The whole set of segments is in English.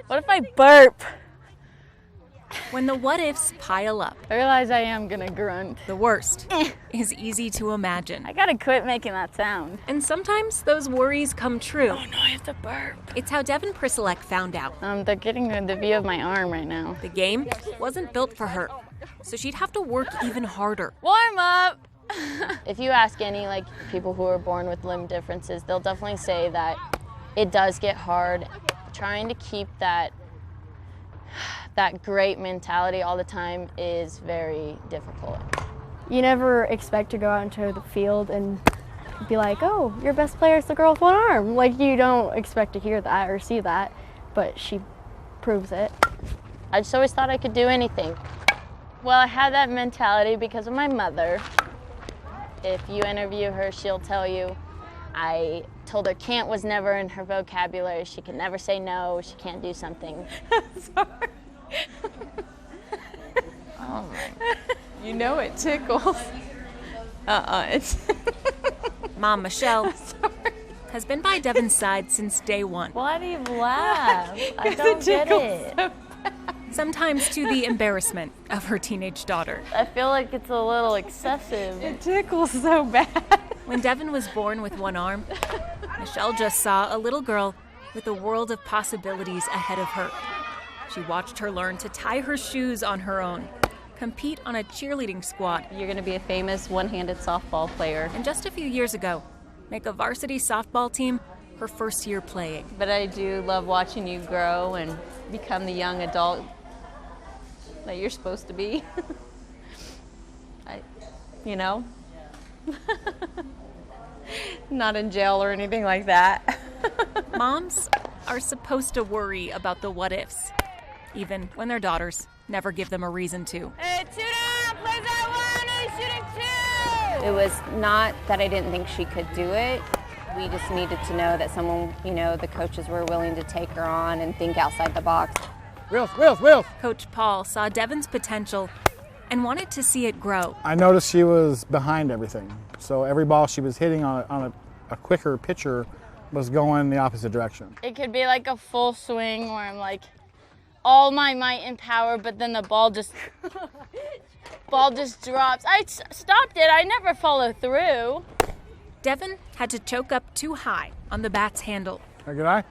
What if I burp? When the what-ifs pile up, I realize I am gonna grunt. the worst is easy to imagine. I gotta quit making that sound. And sometimes those worries come true. Oh no, I have to burp. It's how Devin Prisolek found out. They're getting the view of my arm right now. The game wasn't built for her, so she'd have to work even harder. Warm up! If you ask any people who are born with limb differences, they'll definitely say that it does get hard. Trying to keep that great mentality all the time is very difficult. You never expect to go out into the field and be like, oh, your best player is the girl with one arm. Like, you don't expect to hear that or see that, but she proves it. I just always thought I could do anything. Well, I had that mentality because of my mother. If you interview her, she'll tell you I told her can't was never in her vocabulary. She can never say no. She can't do something. Sorry. Oh my. You know it tickles. It's Mom Michelle has been by Devin's side since day one. Why do you laugh? I don't get it. Sometimes to the embarrassment of her teenage daughter. I feel like it's a little excessive. It tickles so bad. When Devin was born with one arm, Michelle just saw a little girl with a world of possibilities ahead of her. She watched her learn to tie her shoes on her own, compete on a cheerleading squad, You're going to be a famous one-handed softball player. and just a few years ago, make a varsity softball team her first year playing. But I do love watching you grow and become the young adult that you're supposed to be. Not in jail or anything like that. Moms are supposed to worry about the what-ifs, even when their daughters never give them a reason to. Hey, two down, plays out one, he's shooting two! It was not that I didn't think she could do it. We just needed to know that someone, the coaches were willing to take her on and think outside the box. Wills! Coach Paul saw Devin's potential and wanted to see it grow. I noticed she was behind everything. So every ball she was hitting on a quicker pitcher was going the opposite direction. It could be like a full swing where I'm like all my might and power, but then the ball just drops. I stopped it. I never follow through. Devin had to choke up too high on the bat's handle. Good eye.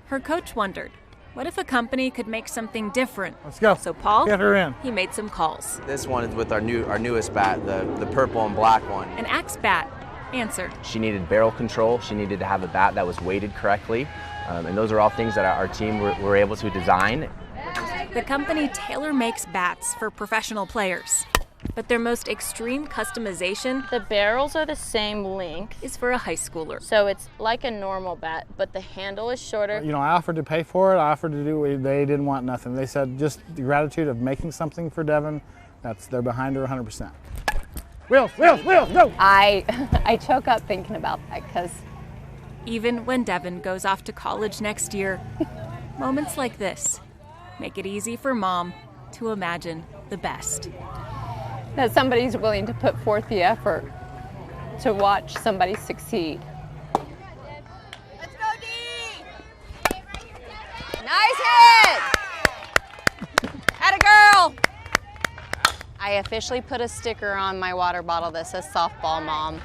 Her coach wondered, what if a company could make something different? Let's go. So Paul, Get her in. he made some calls. This one is with our newest bat, the purple and black one. An Axe bat answered. She needed barrel control. She needed to have a bat that was weighted correctly. And those are all things that our team were able to design. The company tailor-makes bats for professional players, but their most extreme customization The barrels are the same length, is for a high schooler. so it's like a normal bat, but the handle is shorter. I offered to pay for it. I offered to do it. They didn't want nothing. They said just the gratitude of making something for Devin. They're behind her 100%. Wills, go! I choke up thinking about that because Even when Devin goes off to college next year, moments like this make it easy for Mom to imagine the best. that somebody's willing to put forth the effort to watch somebody succeed. Let's go, D! Nice hit! Atta girl! I officially put a sticker on my water bottle that says softball mom.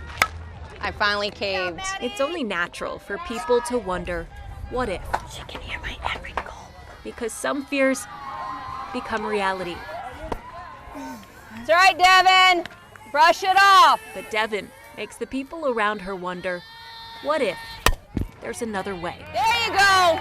I finally caved. It's only natural for people to wonder, what if? She can hear my every gulp. Because some fears become reality. It's all right, Devin. Brush it off. But Devin makes the people around her wonder, what if there's another way? There you go.